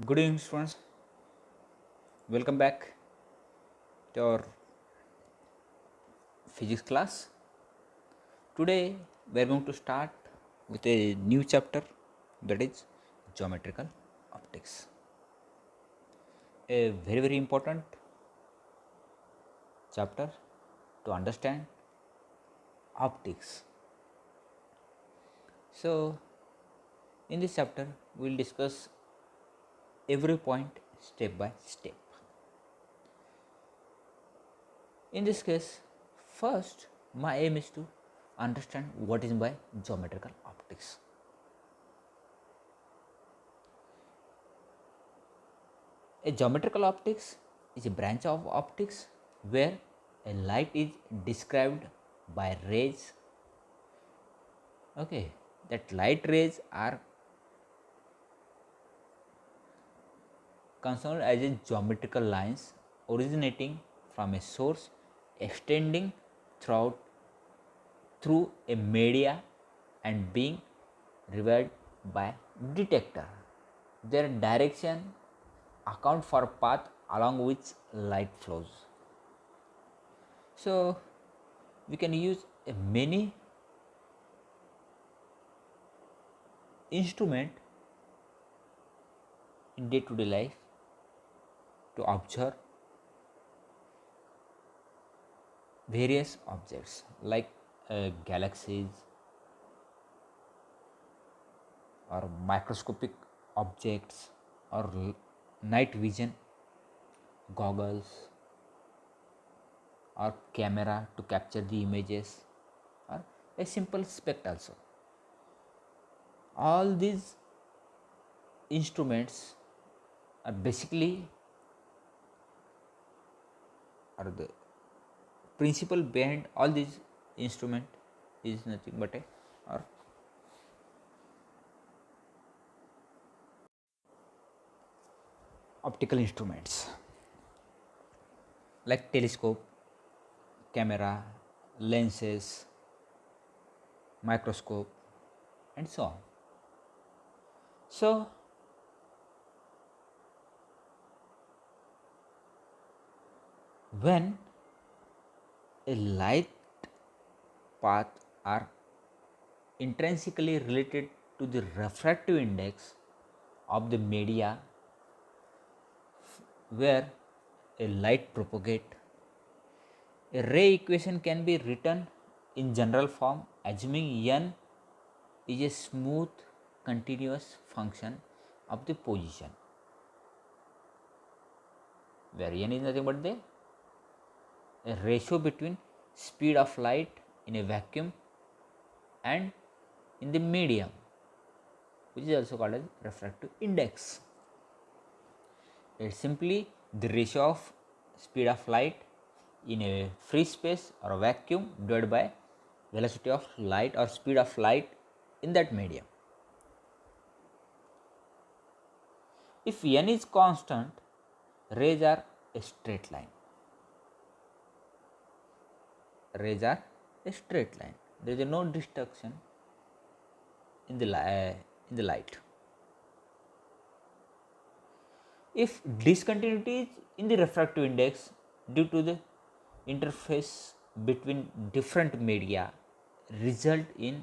Good evening, students. Welcome back to our physics class. Today, we are going to start with a new chapter, that is geometrical optics. A very important chapter to understand optics. So, in this chapter, we will discuss every point step by step. In this case, first, my aim is to understand what is by geometrical optics. A geometrical optics is a branch of optics where a light is described by rays. Okay, that light rays are considered as a geometrical lines originating from a source extending through a media and being revealed by detector. Their direction account for path along which light flows. So we can use many instrument in day to day life to observe various objects like galaxies or microscopic objects or night vision goggles or camera to capture the images or a simple spect also. All these instruments are basically are the principle behind all these instrument is nothing but a or optical instruments like telescope, camera, lenses, microscope, and so on. So, when a light path are intrinsically related to the refractive index of the media where a light propagate, a ray equation can be written in general form assuming n is a smooth continuous function of the position, where n is nothing but the a ratio between speed of light in a vacuum and in the medium, which is also called as refractive index. It's simply the ratio of speed of light in a free space or a vacuum divided by velocity of light or speed of light in that medium. If n is constant, rays are a straight line. Rays are a straight line. There is no distortion in the light. If discontinuity is in the refractive index due to the interface between different media result in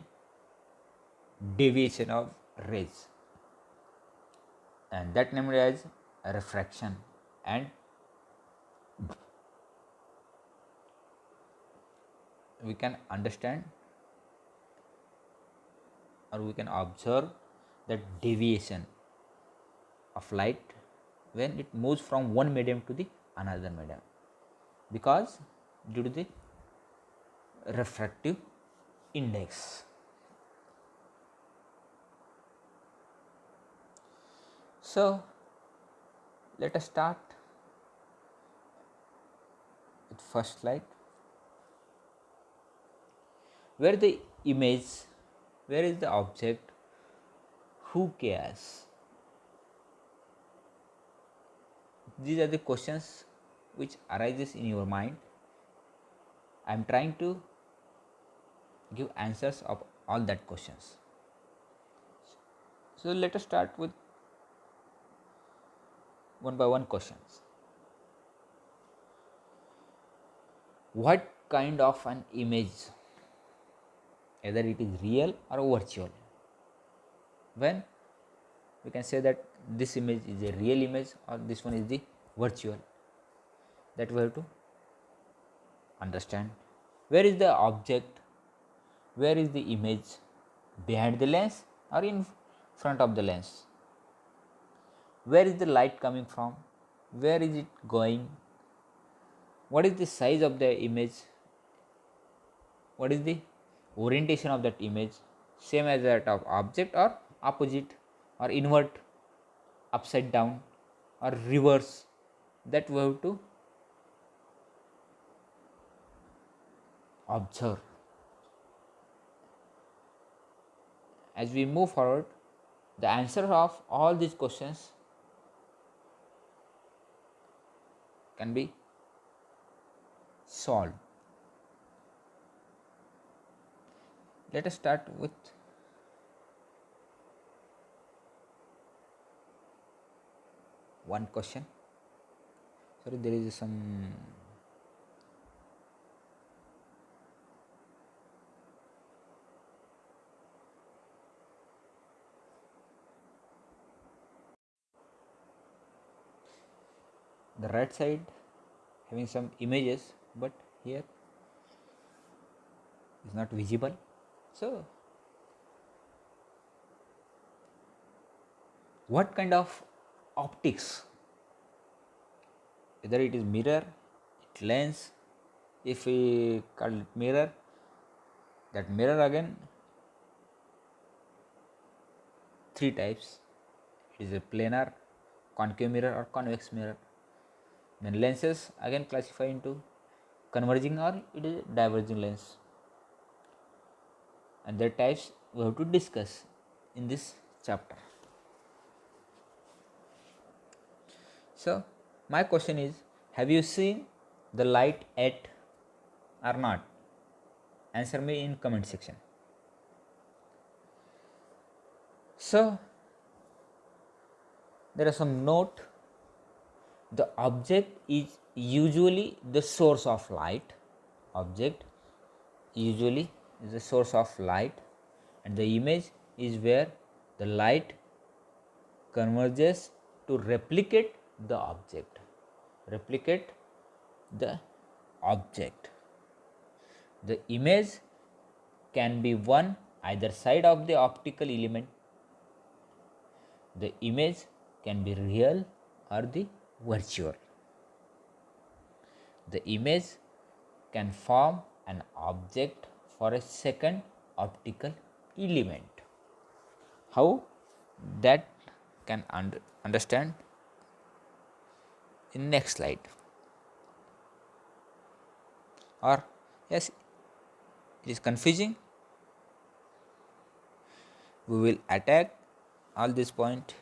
deviation of rays, and that named as refraction, and we can understand or we can observe that deviation of light when it moves from one medium to the another medium, because due to the refractive index. So let us start with first slide, where the image, where is the object, who cares? These are the questions which arises in your mind. I am trying to give answers of all that questions. So let us start with one by one questions. What kind of an image, either it is real or virtual? When we can say that this image is a real image or this one is the virtual, that we have to understand. Where is the object, where is the image, behind the lens or in front of the lens? Where is the light coming from, where is it going, what is the size of the image, what is the orientation of that image, same as that of object or opposite or invert, upside down or reverse, that we have to observe. As we move forward, the answer of all these questions can be solved. Let us start with one question. Sorry, there is some the right side having some images, but here is not visible. So what kind of optics, whether it is mirror, it lens, if we call it mirror, that mirror again three types. It is a planar, concave mirror or convex mirror. Then lenses again classify into converging or it is a diverging lens, and their types we have to discuss in this chapter. So my question is, have you seen the light yet or not? Answer me in comment section. So there are some note. The object is usually the source of light. Object usually is the source of light, and the image is where the light converges to replicate the object. Replicate the object. The image can be one either side of the optical element. The image can be real or the virtual. The image can form an object for a second optical element. How that can understand in next slide. Or yes, it is confusing. We will attack all this point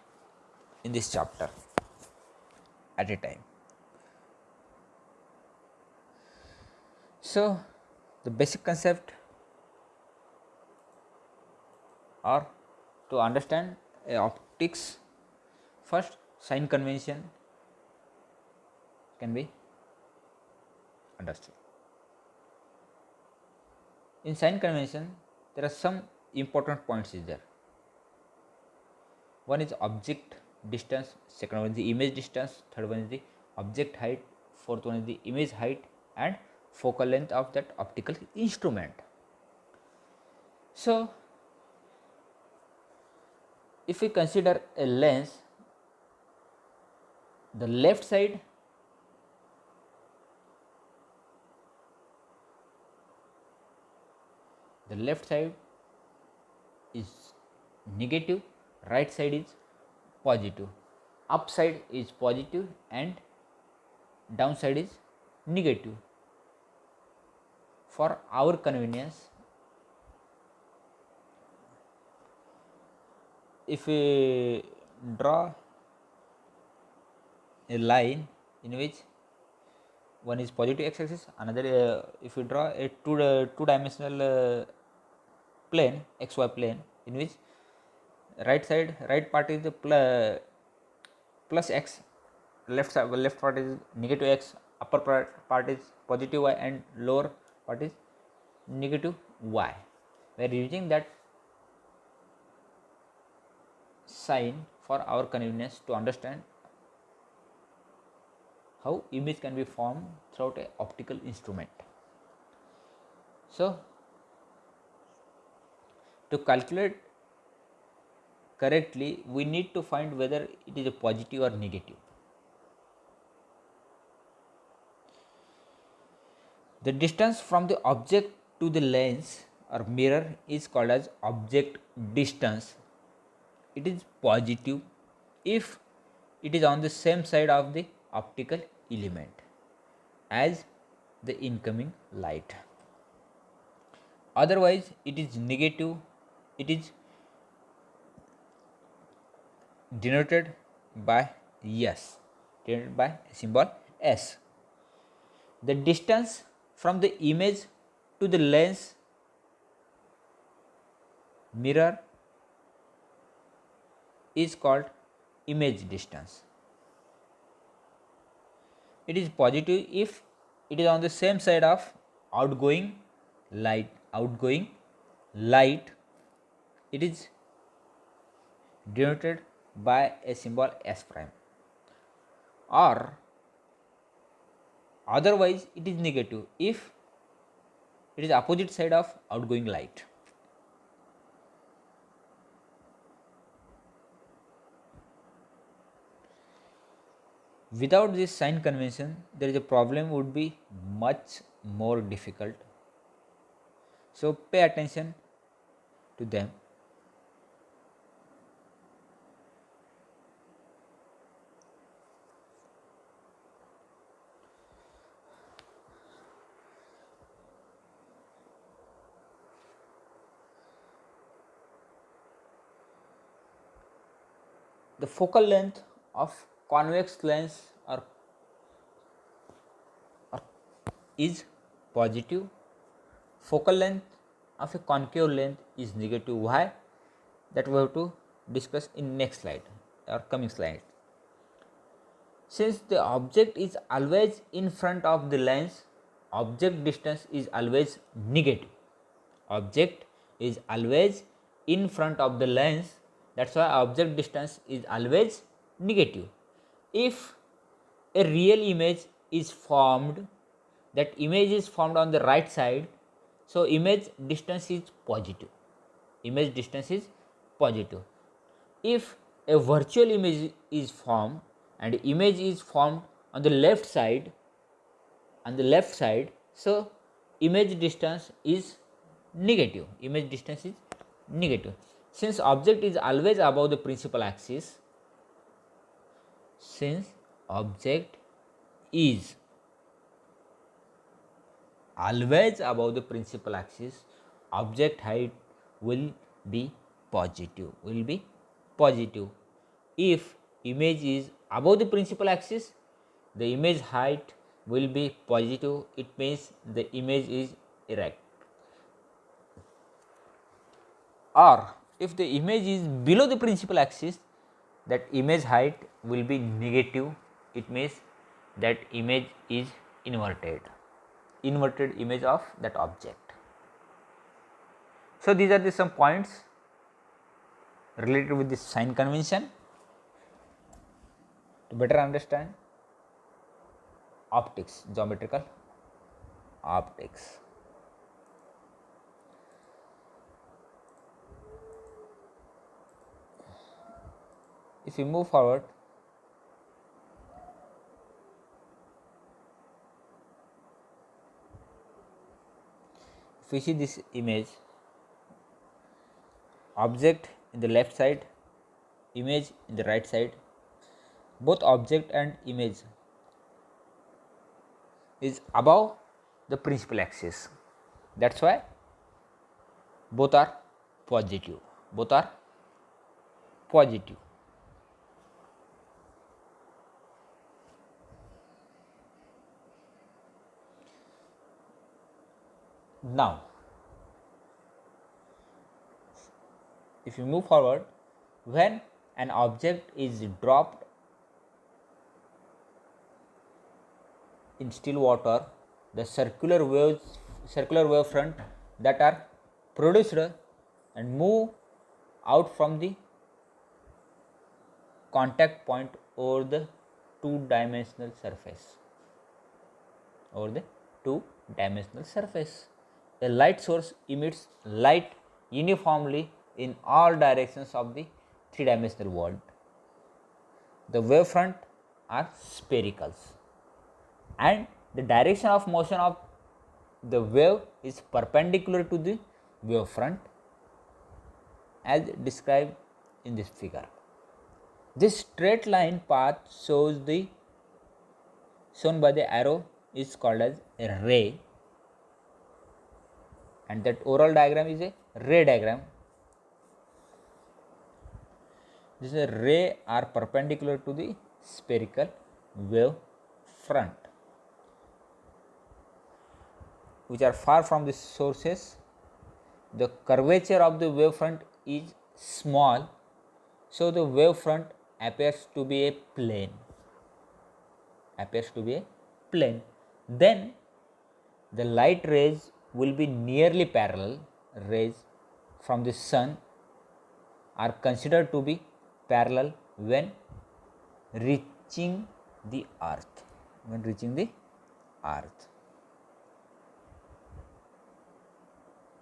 in this chapter at a time. So the basic concept, or to understand optics, first sign convention can be understood. In sign convention there are some important points is there. One is object distance, second one is the image distance, third one is the object height, fourth one is the image height, and focal length of that optical instrument. So if we consider a lens, the left side is negative, right side is positive, upside is positive and downside is negative. For our convenience, if we draw a line in which one is positive x axis, another if we draw a two dimensional plane, xy plane, in which right part is the plus x left part is negative x, upper part is positive y, and lower part is negative y. We are using that sign for our convenience to understand how image can be formed throughout a optical instrument. So, to calculate correctly, we need to find whether it is a positive or negative. The distance from the object to the lens or mirror is called as object distance. It is positive if it is on the same side of the optical element as the incoming light. Otherwise, it is negative. It is denoted by S, denoted by symbol S. The distance from the image to the lens mirror is called image distance. It is positive if it is on the same side of outgoing light. It is denoted by a symbol S prime, or otherwise it is negative if it is opposite side of outgoing light. Without this sign convention, there is a problem would be much more difficult. So pay attention to them. The focal length of convex lens is positive. Focal length of a concave lens is negative. Why? That we have to discuss in next slide or coming slide. Since the object is always in front of the lens, object distance is always negative. Object is always in front of the lens, that's why object distance is always negative. If a real image is formed, that image is formed on the right side, so image distance is positive. Image distance is positive. If a virtual image is formed and image is formed on the left side, so image distance is negative. Image distance is negative. Since object is always above the principal axis, since object is always above the principal axis, object height will be positive. If image is above the principal axis, the image height will be positive. It means the image is erect. Or if the image is below the principal axis, that image height will be negative. It means that image is inverted image of that object. So these are the some points related with this sign convention to better understand optics, geometrical optics. If we move forward, if we see this image, object in the left side, image in the right side, both object and image is above the principal axis. That's why both are positive. Now, if you move forward, when an object is dropped in still water, the circular wave front that are produced and move out from the contact point over the two-dimensional surface. A light source emits light uniformly in all directions of the three-dimensional world. The wavefront are sphericals, and the direction of motion of the wave is perpendicular to the wavefront as described in this figure. This straight line path shown by the arrow is called as a ray, and that overall diagram is a ray diagram. This is a ray are perpendicular to the spherical wave front, which are far from the sources. The curvature of the wave front is small, so the wave front appears to be a plane. Then the light rays will be nearly parallel. Rays from the sun are considered to be parallel when reaching the earth.